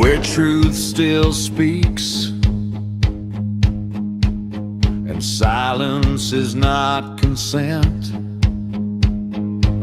Where truth still speaks and silence is not consent.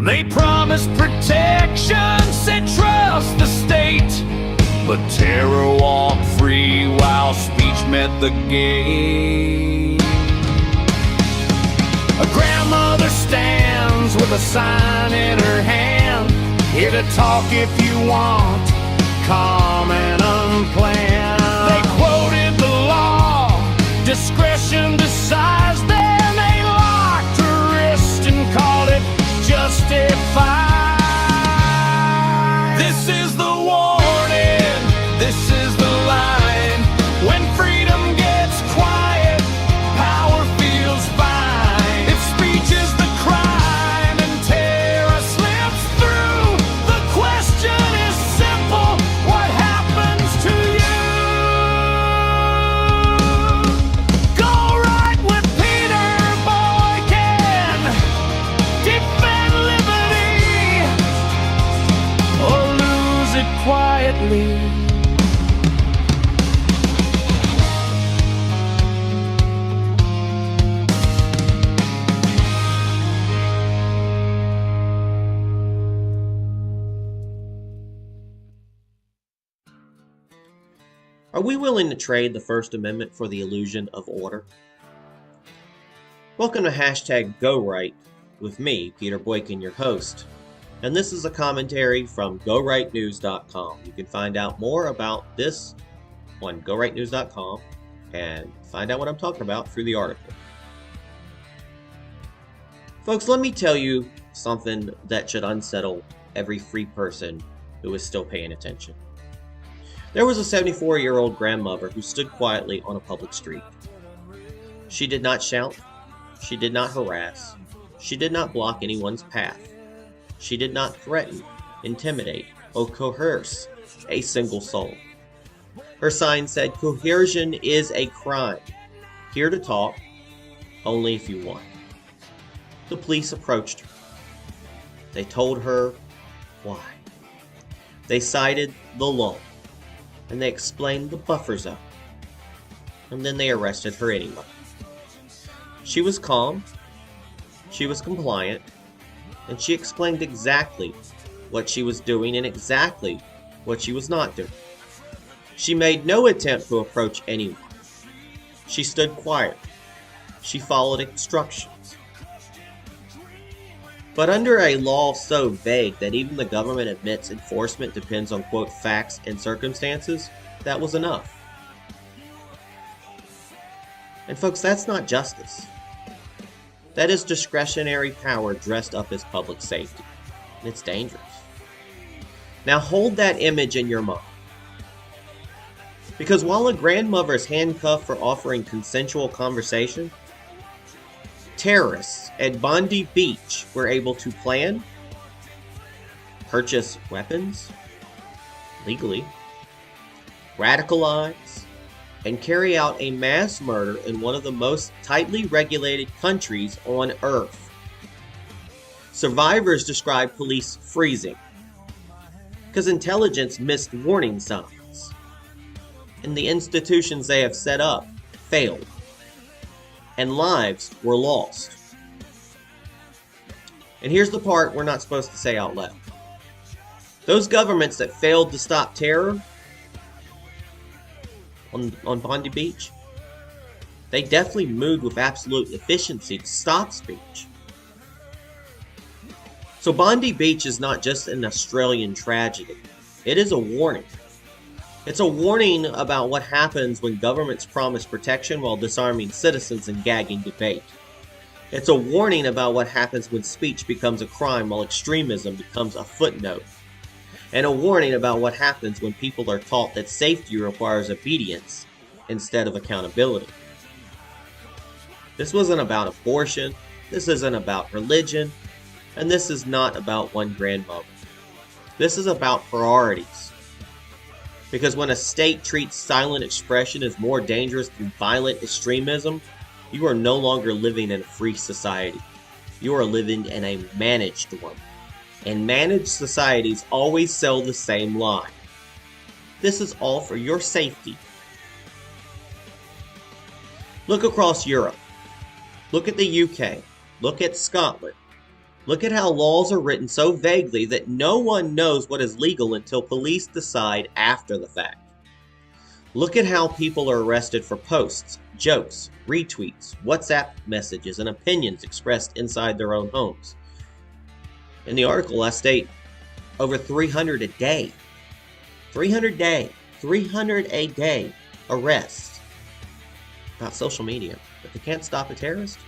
They promised protection, said trust the state, but terror walked free while speech met the gate. A grandmother stands with a sign in her hand, here to talk if you want, calm and unplanned. They quoted the law, discretion decides, then they locked her wrist and called it justified. This is the warning, this is the line. When freedom gets quiet, power feels fine. If speech is the crime and terror slips through, the question is simple: what happens to you? Go right with Peter Boykin, defend liberty, or lose it quietly. Are we willing to trade the First Amendment for the illusion of order? Welcome to #GoRight with me, Peter Boykin, your host. And this is a commentary from GoRightNews.com. You can find out more about this on GoRightNews.com and find out what I'm talking about through the article. Folks, let me tell you something that should unsettle every free person who is still paying attention. There was a 74-year-old grandmother who stood quietly on a public street. She did not shout. She did not harass. She did not block anyone's path. She did not threaten, intimidate, or coerce a single soul. Her sign said, "Coercion is a crime. Here to talk, only if you want." The police approached her. They told her why. They cited the law, and they explained the buffer zone, and then they arrested her anyway. She was calm, she was compliant, and she explained exactly what she was doing and exactly what she was not doing. She made no attempt to approach anyone. She stood quiet. She followed instructions. But under a law so vague that even the government admits enforcement depends on, quote, facts and circumstances, that was enough. And folks, that's not justice. That is discretionary power dressed up as public safety. And it's dangerous. Now hold that image in your mind. Because while a grandmother is handcuffed for offering consensual conversation, terrorists at Bondi Beach were able to plan, purchase weapons legally, radicalize, and carry out a mass murder in one of the most tightly regulated countries on Earth. Survivors describe police freezing because intelligence missed warning signs, and the institutions they have set up failed, and lives were lost. And here's the part we're not supposed to say out loud. Those governments that failed to stop terror on Bondi Beach, they definitely moved with absolute efficiency to stop speech. So Bondi Beach is not just an Australian tragedy. It is a warning. It's a warning about what happens when governments promise protection while disarming citizens and gagging debate. It's a warning about what happens when speech becomes a crime while extremism becomes a footnote. And a warning about what happens when people are taught that safety requires obedience instead of accountability. This wasn't about abortion, this isn't about religion, and this is not about one grandmother. This is about priorities. Because when a state treats silent expression as more dangerous than violent extremism, You are no longer living in a free society. You are living in a managed one. And managed societies always sell the same lie. This is all for your safety. Look across Europe. Look at the UK. Look at Scotland. Look at how laws are written so vaguely that no one knows what is legal until police decide after the fact. Look at how people are arrested for posts, jokes, retweets, WhatsApp messages, and opinions expressed inside their own homes. In the article, I state over 300 a day. 300 a day arrests about social media, but they can't stop a terrorist.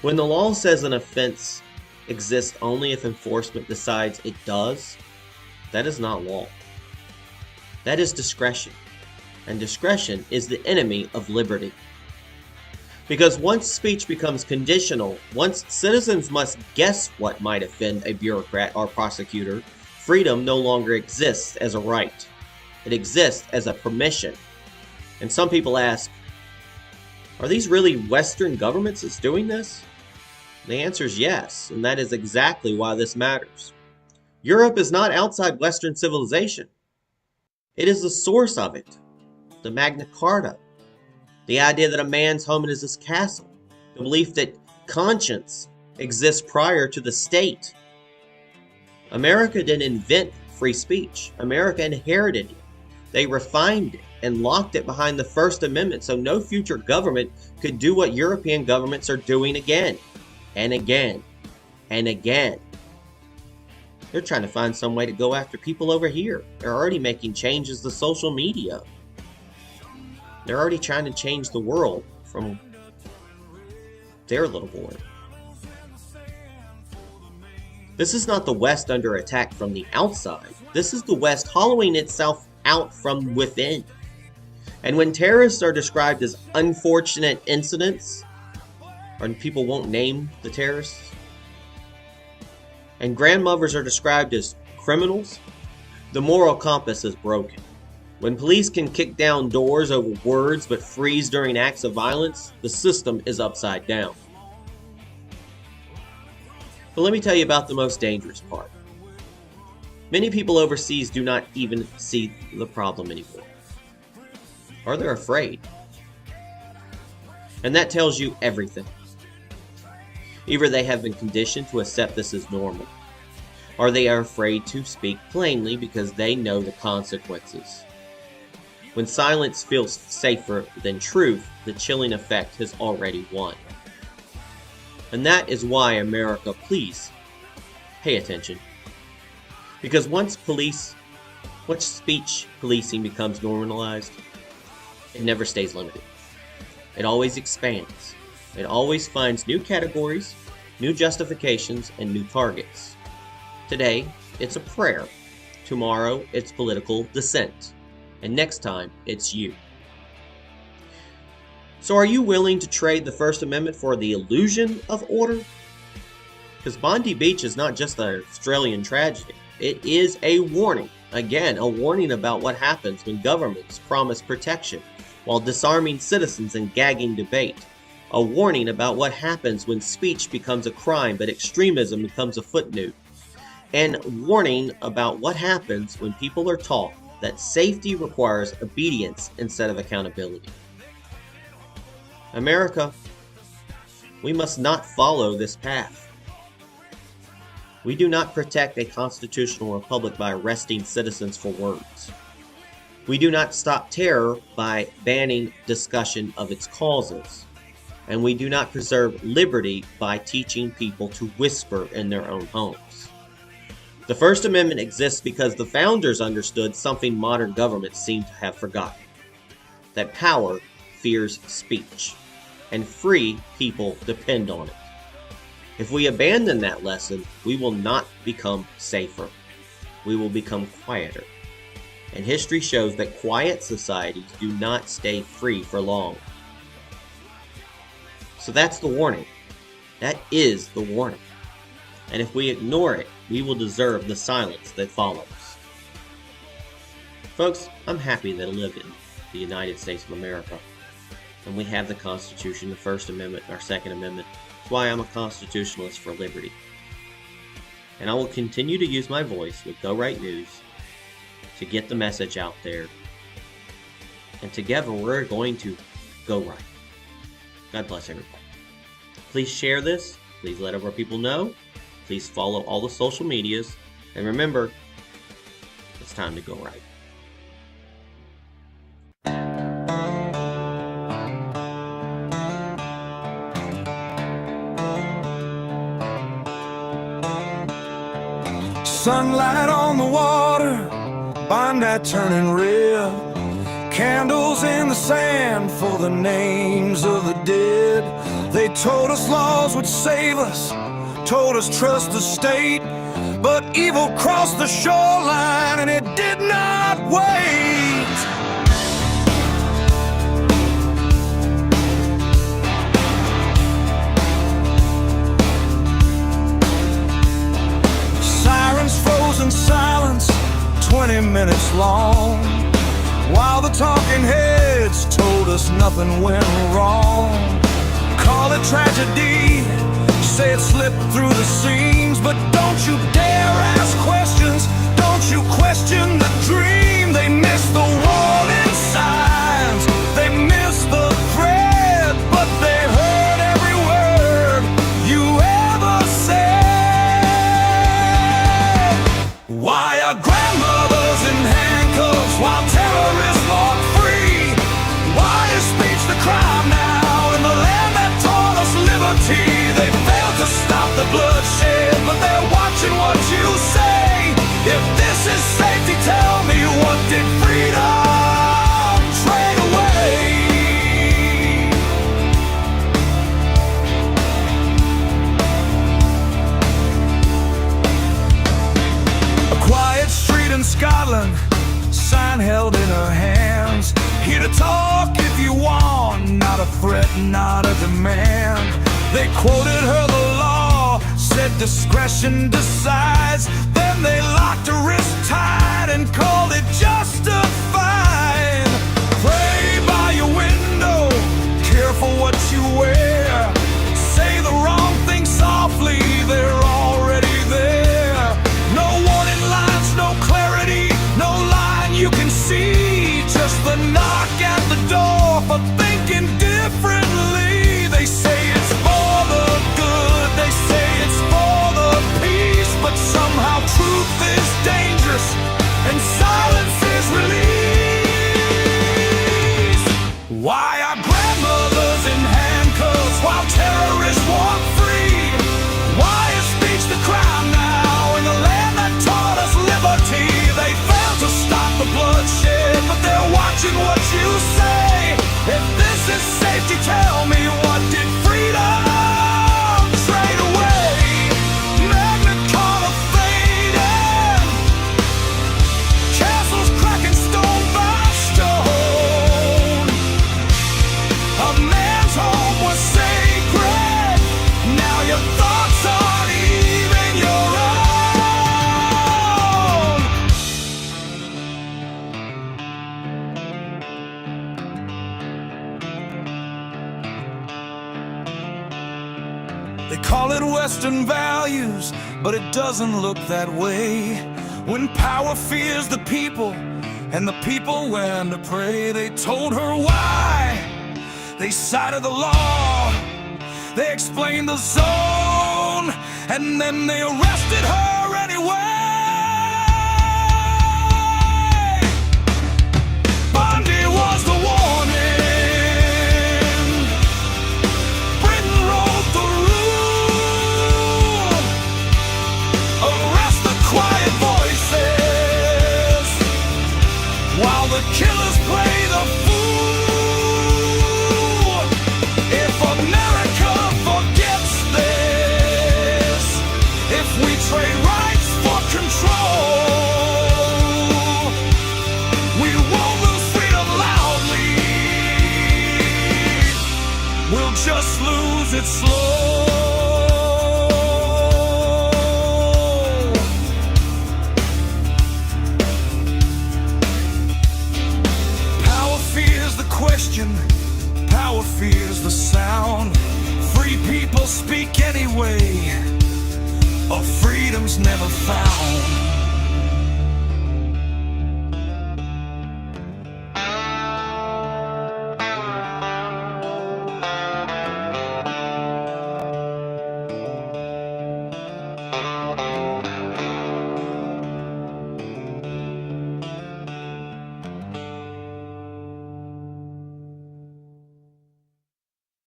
When the law says an offense exists only if enforcement decides it does, that is not law. That is discretion, and discretion is the enemy of liberty. Because once speech becomes conditional, once citizens must guess what might offend a bureaucrat or prosecutor, freedom no longer exists as a right. It exists as a permission. And some people ask, are these really Western governments that's doing this? The answer is yes, and that is exactly why this matters. Europe is not outside Western civilization. It is the source of it. The Magna Carta. The idea that a man's home is his castle. The belief that conscience exists prior to the state. America didn't invent free speech. America inherited it. They refined it and locked it behind the First Amendment so no future government could do what European governments are doing again and again and again. They're trying to find some way to go after people over here. They're already making changes to social media. They're already trying to change the world from their little board. This is not the West under attack from the outside. This is the West hollowing itself out from within. And when terrorists are described as unfortunate incidents, and people won't name the terrorists, and grandmothers are described as criminals, the moral compass is broken. When police can kick down doors over words but freeze during acts of violence, the system is upside down. But let me tell you about the most dangerous part. Many people overseas do not even see the problem anymore. Or they're afraid. And that tells you everything. Either they have been conditioned to accept this as normal, or they are afraid to speak plainly because they know the consequences. When silence feels safer than truth, the chilling effect has already won. And that is why, America, please pay attention. Because once speech policing becomes normalized, it never stays limited. It always expands. It always finds new categories, new justifications, and new targets. Today, it's a prayer. Tomorrow, it's political dissent. And next time, it's you. So are you willing to trade the First Amendment for the illusion of order? Because Bondi Beach is not just an Australian tragedy. It is a warning. Again, a warning about what happens when governments promise protection while disarming citizens and gagging debate. A warning about what happens when speech becomes a crime but extremism becomes a footnote. And warning about what happens when people are taught that safety requires obedience instead of accountability. America, we must not follow this path. We do not protect a constitutional republic by arresting citizens for words. We do not stop terror by banning discussion of its causes. And we do not preserve liberty by teaching people to whisper in their own homes. The First Amendment exists because the founders understood something modern governments seem to have forgotten. That power fears speech, and free people depend on it. If we abandon that lesson, we will not become safer. We will become quieter. And history shows that quiet societies do not stay free for long. So that's the warning. That is the warning. And if we ignore it, we will deserve the silence that follows. Folks, I'm happy that I live in the United States of America. And we have the Constitution, the First Amendment, our Second Amendment. That's why I'm a constitutionalist for liberty. And I will continue to use my voice with Go Right News to get the message out there. And together we're going to go right. God bless everybody. Please share this. Please let other people know. Please follow all the social medias. And remember, it's time to go right. Sunlight on the water, Bondi turning red. Candles in the sand for the names of the dead. They told us laws would save us, told us trust the state. But evil crossed the shoreline and it did not wait. Sirens froze in silence, 20 minutes long, while the talking heads told us nothing went wrong. Call it tragedy, say it slipped through the seams, but don't you dare ask questions, don't you question the dream. They missed the warning signs, they missed the thread, but they heard every word you ever said. Why are grandmothers in handcuffs while terrorists walk free? Why is speech the crime now in the land that taught us liberty? They failed to stop the bloodshed, but they're watching what you say. If this is safety, tell me, what did freedom trade away? A quiet street in Scotland, sign held in her hands. Here to talk if you want, not a threat, not a demand. They quoted her the law, said discretion decides. Then they locked her wrist tight and called it justified. Pray by your window, careful what you wear. Say the wrong thing softly, they're already there. No warning lines, no clarity, no line you can see. Just the knock at the door for thinking differently. They say it's for the good, they say it's for the peace, but somehow truth is dangerous and silence is release. Why are grandmothers in handcuffs while terrorists walk free? Why is speech the crime now in the land that taught us liberty? They failed to stop the bloodshed, but they're watching what you say. If this is safety, tell me, what did freedom trade away? Magna Carta faded, castles cracking stone by stone. A man's home was sacred, now your thoughts aren't even your own. They call it Western values, but it doesn't look that way. When power fears the people, and the people went to pray. They told her why, they cited the law, they explained the zone, and then they arrested her anyway. Bondi was the warning, Britain wrote the rule. Arrest the quiet voices while the killers play the fool. If America forgets this, if we trade rights for control, we won't lose freedom loudly, we'll just lose it slow. Power fears the question, power or fears the sound. Free people speak anyway, or freedom's never found.